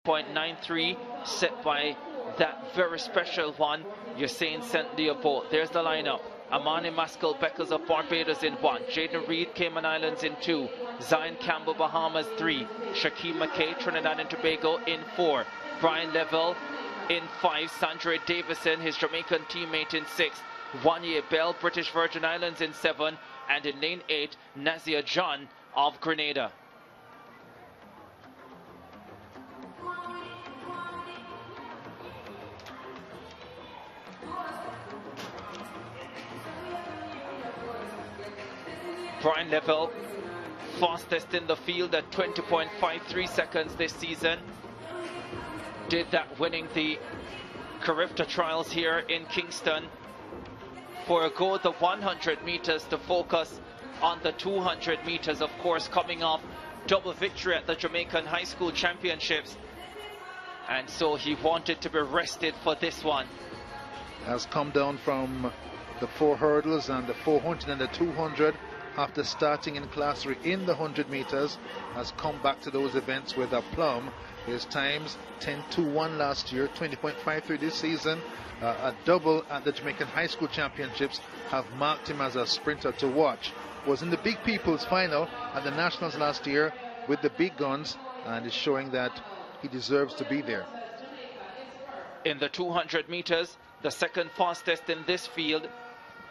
0.93 set by that very special one, Usain St. Leopold. There's the lineup. Amani Maskell Beckers of Barbados in 1, Jaden Reed Cayman Islands in 2, Zion Campbell Bahamas 3, Shaquem McKay Trinidad and Tobago in 4, Brian Level in 5, Sandra Davison his Jamaican teammate in 6, Wanye Bell British Virgin Islands in 7, and in lane 8 Nazia John of Grenada. Brian Level, fastest in the field at 20.53 seconds this season. Did that winning the Carifta Trials here in Kingston. Forego the 100 meters to focus on the 200 meters, of course, coming off double victory at the Jamaican High School Championships. And so he wanted to be rested for this one. Has come down from the 4 hurdles and the 400 and the 200. After starting in class 3 in the 100 meters, has come back to those events with a plum. His times 10.21 last year, 20.53 this season. A double at the Jamaican High School Championships have marked him as a sprinter to watch. Was in the Big People's final at the Nationals last year with the big guns, and is showing that he deserves to be there. In the 200 meters, the second fastest in this field,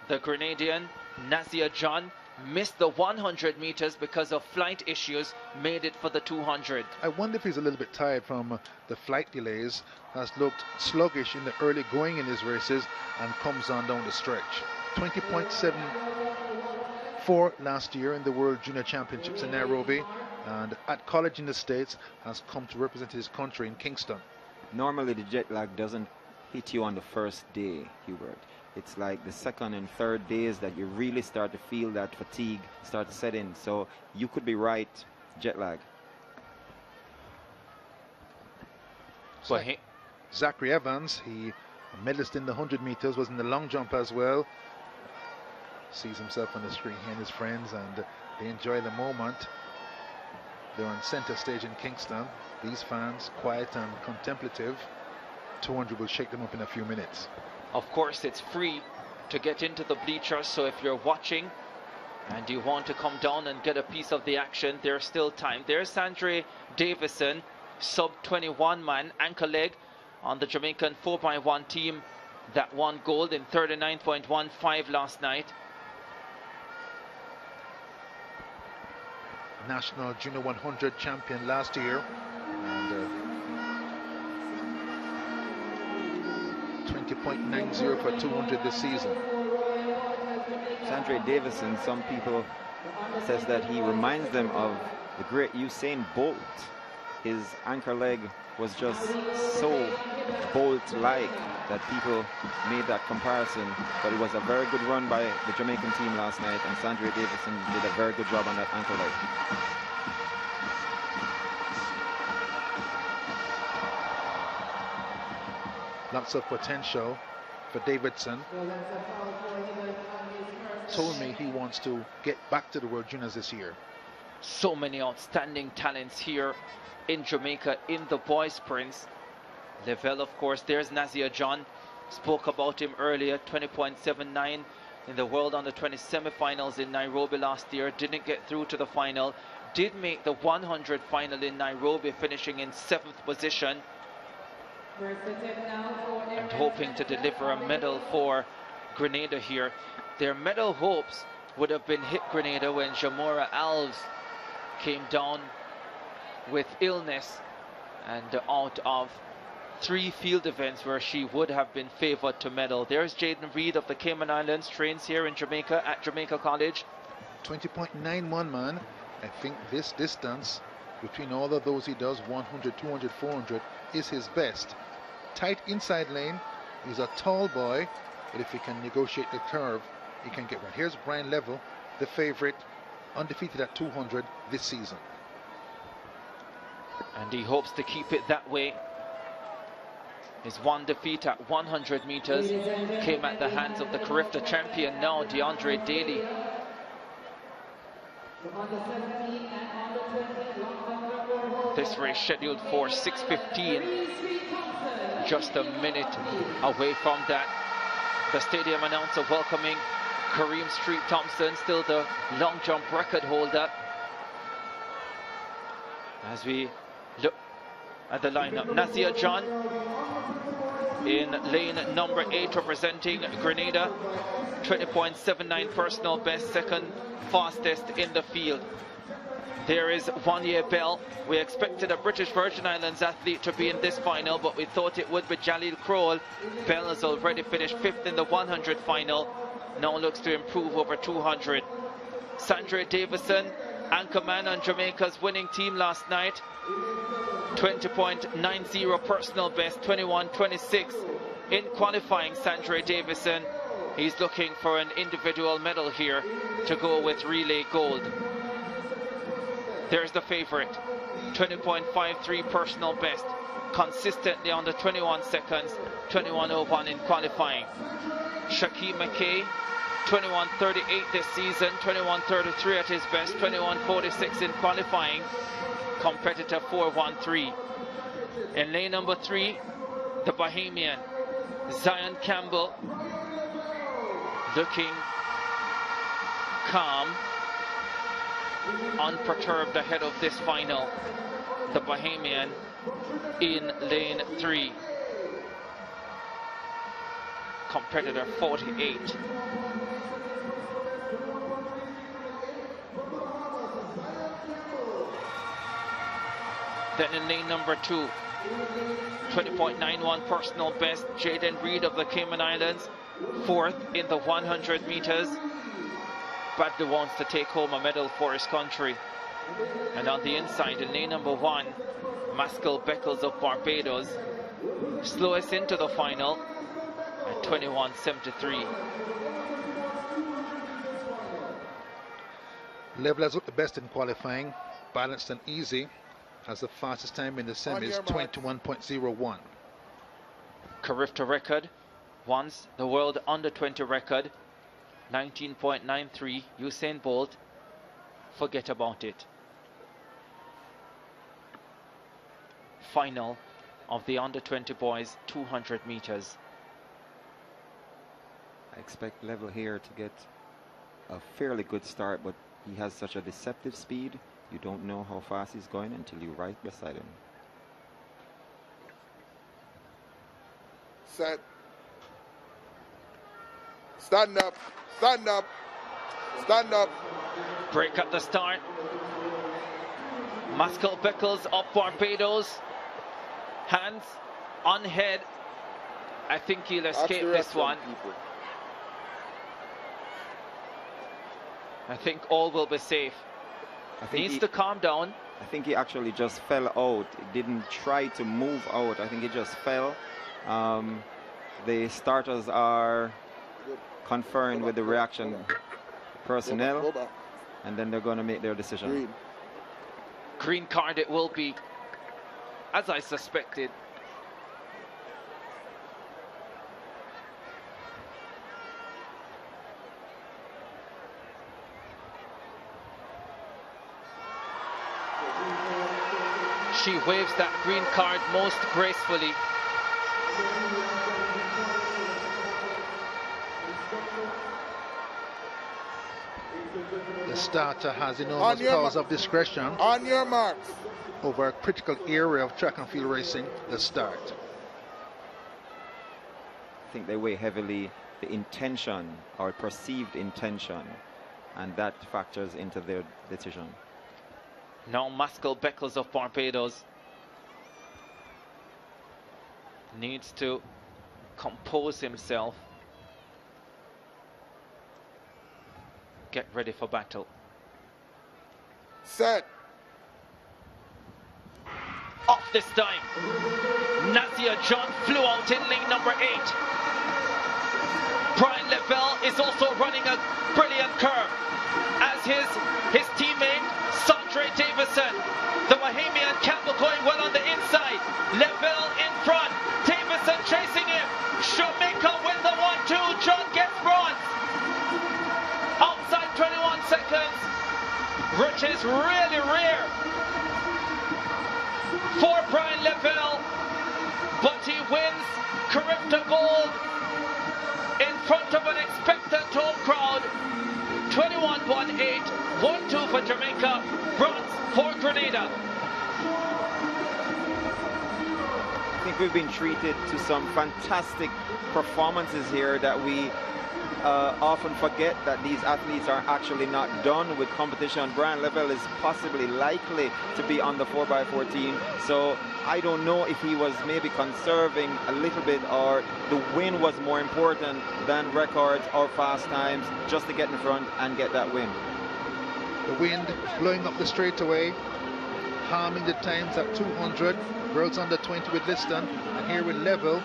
the Grenadian Nazia John missed the 100 meters because of flight issues, made it for the 200. I wonder if he's a little bit tired from the flight delays. Has looked sluggish in the early going in his races and comes on down the stretch. 20.74 last year in the World Junior Championships in Nairobi, and at college in the States has come to represent his country in Kingston. Normally the jet lag doesn't hit you on the first day, Hubert. It's like the second and third days that you really start to feel that fatigue start to set in. So you could be right, jet lag. Well, Zachary Evans, he a medalist in the 100 meters, was in the long jump as well. Sees himself on the screen here and his friends, and they enjoy the moment. They're on center stage in Kingston. These fans, quiet and contemplative. 200 will shake them up in a few minutes. Of course, it's free to get into the bleachers, so if you're watching and you want to come down and get a piece of the action, there's still time. There's Sandra Davison, sub-21 man, anchor leg on the Jamaican 4x1 team that won gold in 39.15 last night. National Junior 100 champion last year, and 20.90 for 200 this season. Sandra Davison, some people says that he reminds them of the great Usain Bolt. His anchor leg was just so Bolt-like that people made that comparison. But it was a very good run by the Jamaican team last night, and Sandra Davison did a very good job on that anchor leg. Lots of potential for Davidson. Told me he wants to get back to the World Juniors this year. So many outstanding talents here in Jamaica in the boys sprints. Level, of course, there's Nazia John. Spoke about him earlier, 20.79 in the World Under-20 semi-finals in Nairobi last year. Didn't get through to the final. Did make the 100 final in Nairobi, finishing in 7th position. And hoping to deliver a medal for Grenada here. Their medal hopes would have been hit Grenada when Jamora Alves came down with illness and out of 3 field events where she would have been favored to medal. There's Jaden Reed of the Cayman Islands, trains here in Jamaica at Jamaica College. 20.91 man. I think this distance between all of those he does, 100, 200, 400, is his best. Tight inside lane. He's a tall boy, but if he can negotiate the curve, he can get one. Here's Brian Level, the favorite, undefeated at 200 this season. And he hopes to keep it that way. His one defeat at 100 meters came at the hands of the Carifta champion now, DeAndre Daly. On the 17 and on the 20, long This race scheduled for 6:15. Just a minute away from that. The stadium announcer welcoming Kareem Street Thompson, still the long jump record holder. As we look at the lineup, Nazir John in lane number 8 representing Grenada, 20.79 personal best, second fastest in the field. There is Wanya Bell. We expected a British Virgin Islands athlete to be in this final, but we thought it would be Jalil Kroll. Bell has already finished 5th in the 100 final, now looks to improve over 200. Sandra Davison, anchorman on Jamaica's winning team last night, 20.90 personal best, 21.26 in qualifying. Sandra Davison, he's looking for an individual medal here to go with relay gold. There's the favorite, 20.53 personal best, consistently under 21 seconds, 21.01 in qualifying. Shaquem McKay, 21.38 this season, 21.33 at his best, 21.46 in qualifying, competitor 4.13. In lane number 3, the Bahamian, Zion Campbell, looking calm, unperturbed ahead of this final. The Bahamian in lane 3, competitor 48. Then in lane number 2, 20.91 personal best, Jaden Reed of the Cayman Islands, 4th in the 100 meters. Badly wants to take home a medal for his country. And on the inside, in lane number 1, Maskell Beckles of Barbados, slowest into the final at 21.73. Level has looked the best in qualifying, balanced and easy, has the fastest time in the semis, 21.01. Carifta record, once the world under 20 record, 19.93. Usain Bolt, forget about it. Final of the under 20 boys 200 meters. I expect Level here to get a fairly good start, but he has such a deceptive speed. You don't know how fast he's going until you're right beside him. Set. Stand up. Stand up. Stand up. Break at the start. Maskell Beckles of Barbados. Hands on head. I think he'll escape this one. People. I think all will be safe. Needs to calm down. I think he actually just fell out. He didn't try to move out. I think he just fell. The starters are conferring with the reaction personnel, and then they're going to make their decision. Green card it will be, as I suspected. She waves that green card most gracefully. The starter has enormous powers of discretion On your marks. over a critical area of track and field racing, the start. I think they weigh heavily the intention or perceived intention, and that factors into their decision. Now Maskell Beckles of Barbados needs to compose himself, get ready for battle. Set. Off this time. Nazir John flew out in lane number 8. Brian Lavelle is also running a brilliant curve, as his teammate Sandra Davison. The Bahamian Campbell going well on the inside. Lavelle in front. Davison chasing him. Jamaica win the 1-2. John gets bronze. Outside 21 seconds, which is really rare. Brian Lavelle, but he wins Carifta Gold in front of an expectant home crowd. 21-1-8, 1-2 for Jamaica, bronze for Grenada. I think we've been treated to some fantastic performances here that we often forget that these athletes are actually not done with competition. Brian Lavelle is possibly likely to be on the 4x14, so I don't know if he was maybe conserving a little bit, or the win was more important than records or fast times, just to get in front and get that win. The wind blowing up the straightaway, harming the times at 200. Girls under 20 with Liston, and here with Level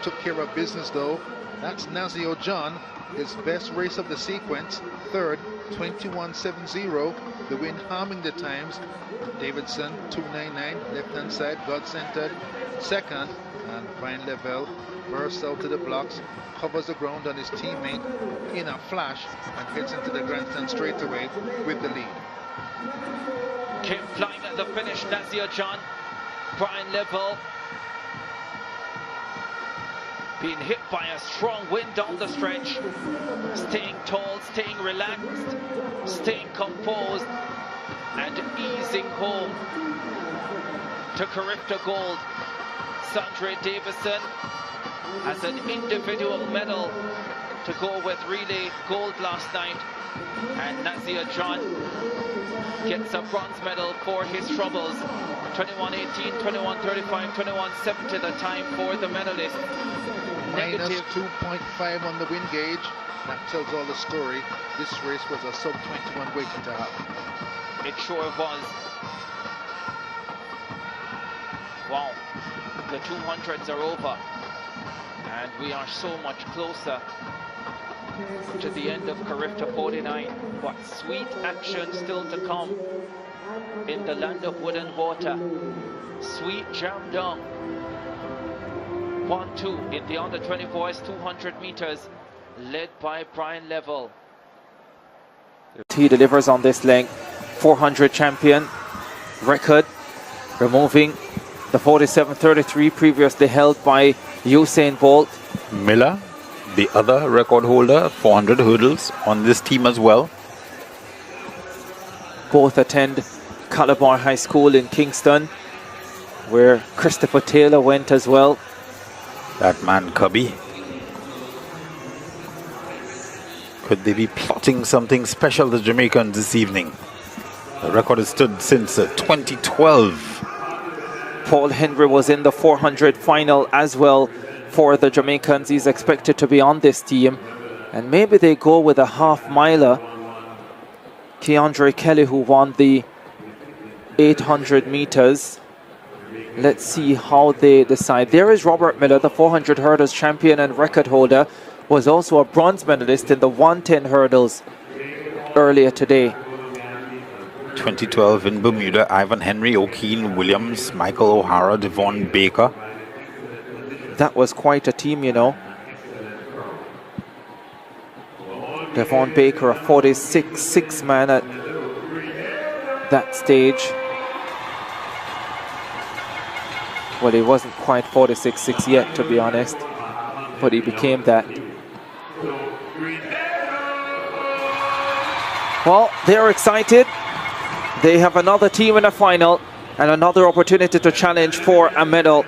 took care of business though. That's Nazio John, his best race of the sequence, third, 21.70. The wind harming the times. Davidson 2.99, left hand side, God centered, second, and Brian Lavelle bursts out to the blocks, covers the ground on his teammate in a flash, and heads into the grandstand straight away with the lead. Came flying at the finish, Nazio John. Brian Lavelle being hit by a strong wind down the stretch, staying tall, staying relaxed, staying composed, and easing home to Carifta Gold. Sandra Davison has an individual medal to go with relay gold last night, and Nazia John gets a bronze medal for his troubles. 21.18, 21.35, 21.70 the time for the medalist. Minus 2.5 on the wind gauge. That tells all the story. This race was a sub-21 waiting to happen. It sure was. Wow, the 200s are over, and we are so much closer to the end of Carifta 49. But sweet action still to come in the land of wood and water. Sweet jam down. 1-2 in the under 24s 200 meters, led by Brian Lavelle. He delivers on this leg. 400 champion record, removing the 47.33 previously held by Usain Bolt. Miller, the other record holder, 400 hurdles on this team as well. Both attend Calabar High School in Kingston, where Christopher Taylor went as well. That man Cubby. Could they be plotting something special, the Jamaicans, this evening? The record has stood since 2012. Paul Henry was in the 400 final as well for the Jamaicans. He's expected to be on this team, and maybe they go with a half miler. Keandre Kelly, who won the 800 meters. Let's see how they decide. There is Robert Miller, the 400 hurdles champion and record holder, was also a bronze medalist in the 110 hurdles earlier today. 2012 in Bermuda, Ivan Henry, O'Keen Williams, Michael O'Hara, Devon Baker. That was quite a team, you know. Devon Baker, a 46-6 man at that stage. Well, he wasn't quite 46-6 yet, to be honest, but he became that. Well, they're excited. They have another team in the final and another opportunity to challenge for a medal.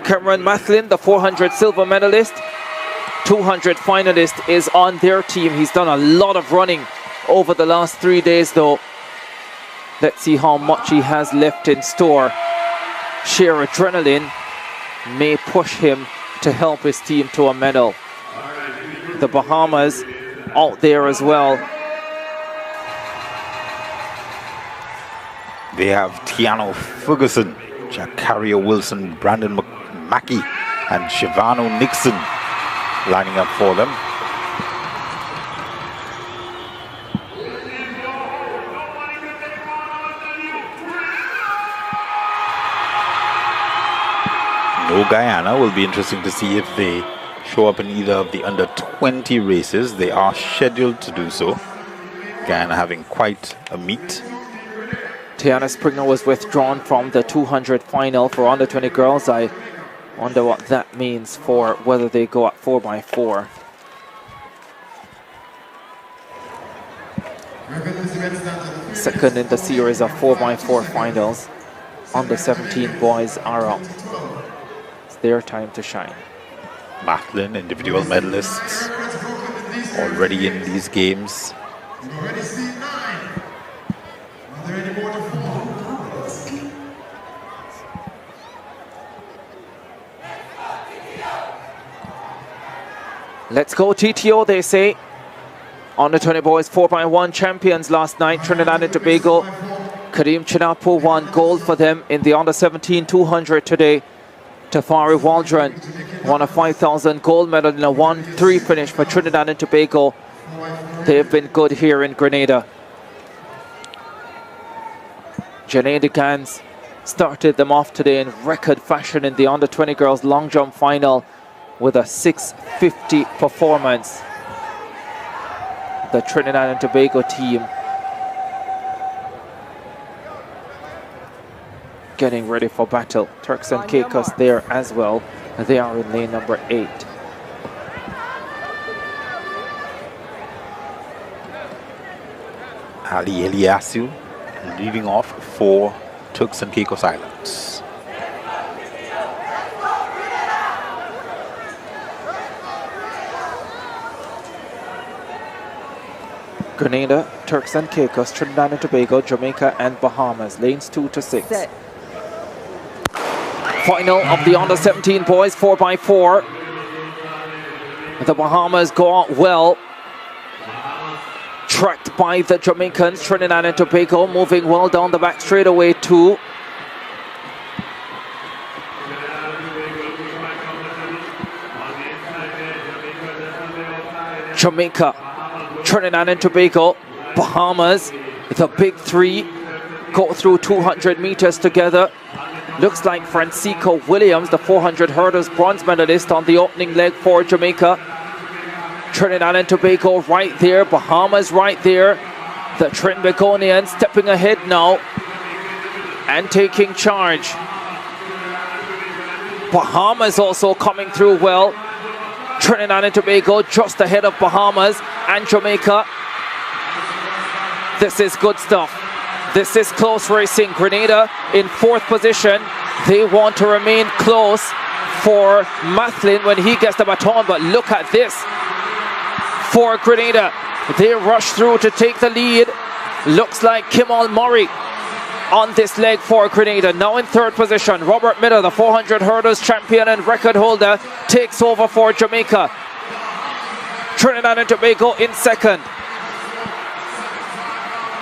Cameron Mathlin, the 400 silver medalist, 200 finalist, is on their team. He's done a lot of running over the last 3 days though. Let's see how much he has left in store. Sheer adrenaline may push him to help his team to a medal. The Bahamas out there as well. They have Tiano Ferguson, Jakaria Wilson, Brandon Mackey, and Shivano Nixon lining up for them. No Guyana. Will be interesting to see if they show up in either of the under 20 races. They are scheduled to do so. Guyana having quite a meet. Tiana Springer was withdrawn from the 200 final for under 20 girls. I wonder what that means for whether they go at 4x4. Second in the series of 4x4 finals. Under 17 boys are up. It's their time to shine. Mathlin, individual medalists, already in these games. Let's go TTO, they say. Under 20 boys 4x1 champions last night, Trinidad and Tobago. Kareem Chinapo won gold for them in the under 17 200 today. Tafari Waldron won a 5,000 gold medal in a 1-3 finish for Trinidad and Tobago. They've been good here in Grenada. Janae DeGans started them off today in record fashion in the under 20 girls long jump final with a 6:50 performance. The Trinidad and Tobago team getting ready for battle. Turks and Caicos there as well. They are in lane number 8. Ali Eliasu leading off for Turks and Caicos Islands. Grenada, Turks and Caicos, Trinidad and Tobago, Jamaica and Bahamas. Lanes 2 to 6. Set. Final of the under 17 boys 4x4. The Bahamas go out well. Tracked by the Jamaicans, Trinidad and Tobago moving well down the back straightaway too. Jamaica, Trinidad and Tobago, Bahamas, the big three go through 200 meters together. Looks like Francisco Williams, the 400 hurdles bronze medalist on the opening leg for Jamaica. Trinidad and Tobago right there, Bahamas right there. The Trinbagonians stepping ahead now and taking charge. Bahamas also coming through well. Trinidad and Tobago just ahead of Bahamas and Jamaica. This is good stuff. This is close racing. Grenada in 4th position. They want to remain close for Mathlin when he gets the baton, but look at this. For Grenada, they rush through to take the lead. Looks like Kimal Murray on this leg for Grenada. Now in 3rd position, Robert Miller, the 400 hurdles champion and record holder, takes over for Jamaica. Trinidad and Tobago in 2nd.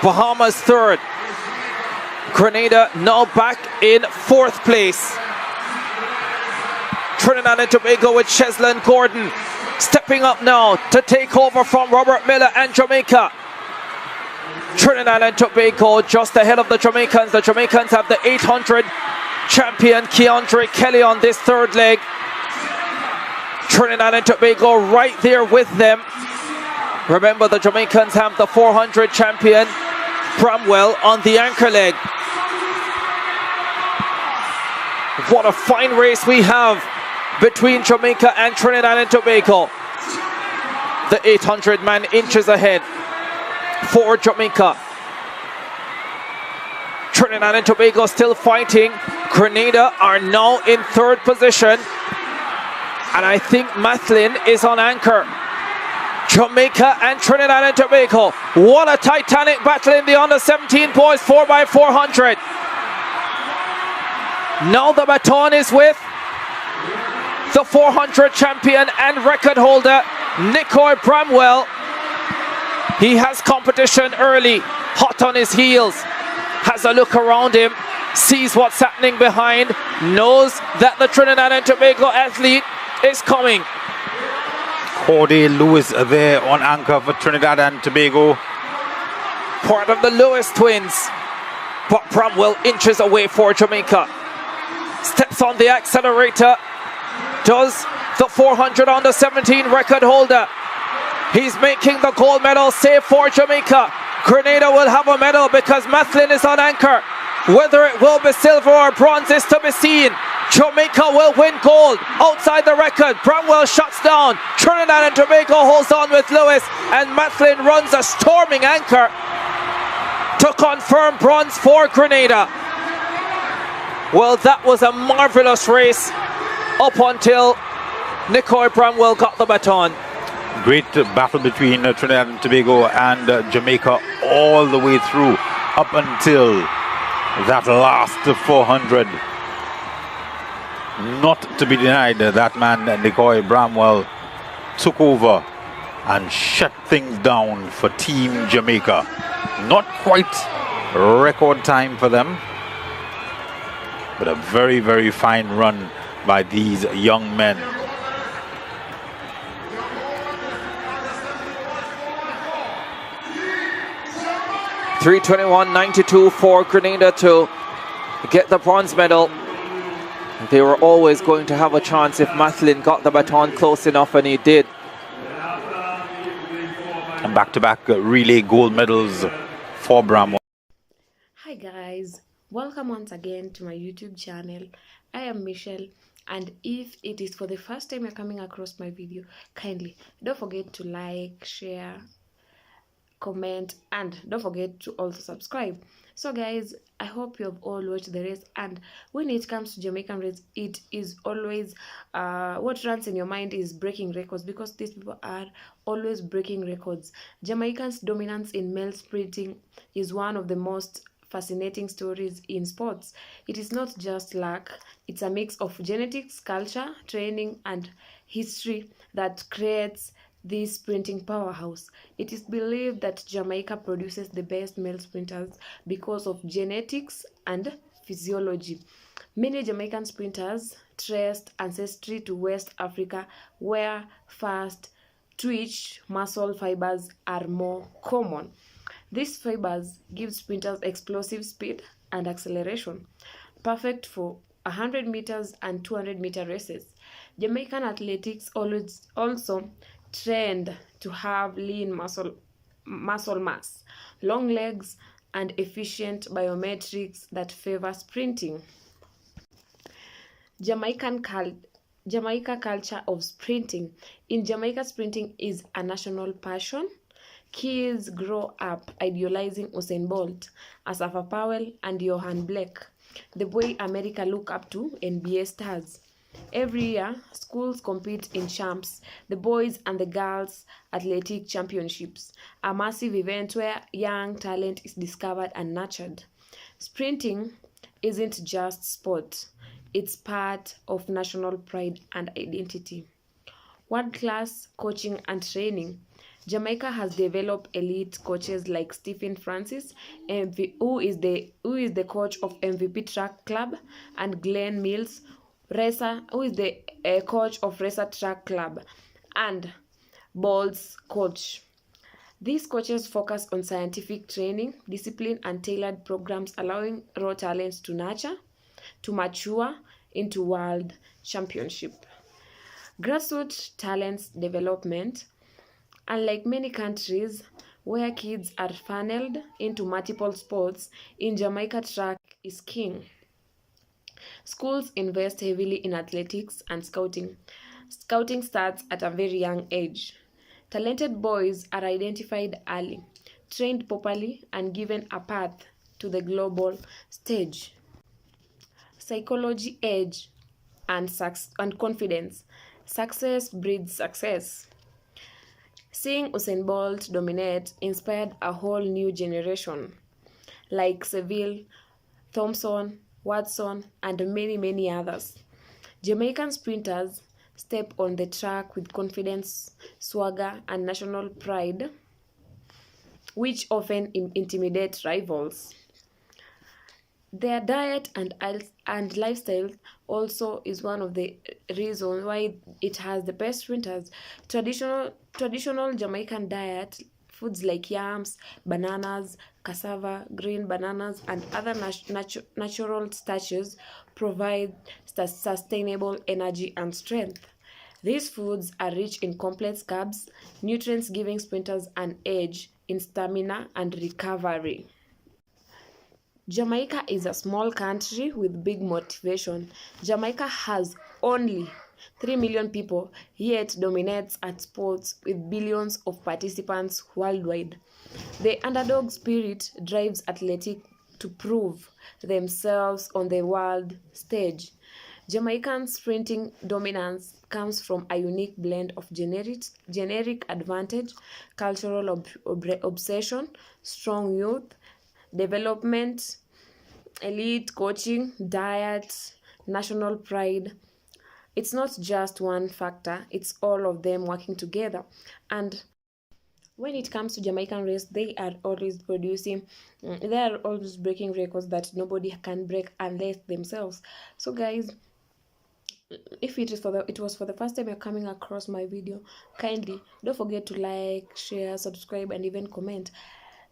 Bahamas 3rd. Grenada now back in 4th place. Trinidad and Tobago with Cheslin Gordon stepping up now to take over from Robert Miller and Jamaica. Trinidad and Tobago just ahead of the Jamaicans. The Jamaicans have the 800 champion Keandre Kelly on this 3rd leg. Trinidad and Tobago right there with them. Remember, the Jamaicans have the 400 champion Bramwell on the anchor leg. What a fine race we have between Jamaica and Trinidad and Tobago. The 800 man inches ahead for Jamaica. Trinidad and Tobago still fighting. Grenada are now in 3rd position. And I think Mathlin is on anchor. Jamaica and Trinidad and Tobago. What a titanic battle in the under 17 boys 4x400. Now the baton is with the 400 champion and record holder Nicoy Bramwell. He has competition early, hot on his heels, has a look around him, sees what's happening behind, knows that the Trinidad and Tobago athlete is coming. Corday Lewis there on anchor for Trinidad and Tobago. Part of the Lewis twins, but Bramwell inches away for Jamaica. Steps on the accelerator, does the 400 under 17 record holder. He's making the gold medal save for Jamaica. Grenada will have a medal because Mathlin is on anchor. Whether it will be silver or bronze is to be seen. Jamaica will win gold outside the record. Bramwell shuts down. Trinidad and Tobago holds on with Lewis, and Mathlin runs a storming anchor to confirm bronze for Grenada. Well, that was a marvelous race up until Nicoy Bramwell got the baton. Great battle between Trinidad and Tobago and Jamaica all the way through, up until that last 400. Not to be denied, that man Nicoy Bramwell took over and shut things down for Team Jamaica. Not quite record time for them, but a very, very fine run by these young men. .321.92 for Grenada to get the bronze medal. They were always going to have a chance if Mathlin got the baton close enough, and he did. And back-to-back relay gold medals for Bramwell. Hi guys, welcome once again to my YouTube channel. I am Michelle, and if it is for the first time you're coming across my video, kindly don't forget to like, share, comment, and don't forget to also subscribe. So guys, I hope you have all watched the race, and when it comes to Jamaican race, it is always what runs in your mind is breaking records, because these people are always breaking records. Jamaicans' dominance in male sprinting is one of the most fascinating stories in sports. It is not just luck, it's a mix of genetics, culture, training, and history that creates this sprinting powerhouse. It is believed that Jamaica produces the best male sprinters because of genetics and physiology. Many Jamaican sprinters traced ancestry to West Africa, where fast twitch muscle fibers are more common. These fibers give sprinters explosive speed and acceleration, perfect for 100 meters and 200-meter races. Jamaican athletics also trained to have lean muscle mass, long legs, and efficient biometrics that favor sprinting. Jamaica culture of sprinting. In Jamaica, sprinting is a national passion. Kids grow up idealizing Usain Bolt, Asafa Powell, and Johan Blake, the boy America look up to NBA stars. Every year, schools compete in champs, the boys and the girls athletic championships, a massive event where young talent is discovered and nurtured. Sprinting isn't just sport, it's part of national pride and identity. World-class coaching and training. Jamaica has developed elite coaches like Stephen Francis, who is the coach of MVP Track Club, and Glenn Mills, racer, who is the coach of Racer Track Club, and Bolt's coach. These coaches focus on scientific training, discipline, and tailored programs, allowing raw talents to mature into world championship. Grassroots talents development. Unlike many countries where kids are funneled into multiple sports, in Jamaica track is king. Schools invest heavily in athletics and scouting. Scouting starts at a very young age. Talented boys are identified early, trained properly, and given a path to the global stage. Psychology, age, and confidence. Success breeds success. Seeing Usain Bolt dominate inspired a whole new generation, like Seville, Thompson, Watson, and many others. Jamaican sprinters step on the track with confidence, swagger, and national pride, which often intimidate rivals. Their diet and lifestyle also is one of the reasons why it has the best sprinters. Traditional Jamaican diet, foods like yams, bananas, cassava, green bananas, and other natural starches provide sustainable energy and strength. These foods are rich in complex carbs, nutrients giving sprinters an edge in stamina and recovery. Jamaica is a small country with big motivation. Jamaica has only 3 million people, yet dominates at sports with billions of participants worldwide. The underdog spirit drives athletics to prove themselves on the world stage. Jamaican sprinting dominance comes from a unique blend of generic advantage, cultural obsession, strong youth, development, elite coaching, diet, national pride. It's not just one factor, it's all of them working together. And when it comes to Jamaican race, they are always they are always breaking records that nobody can break unless themselves. So guys, if it was for the first time you're coming across my video, kindly don't forget to like, share, subscribe, and even comment.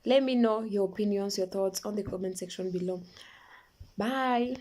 Let me know your opinions, your thoughts on the comment section below. Bye.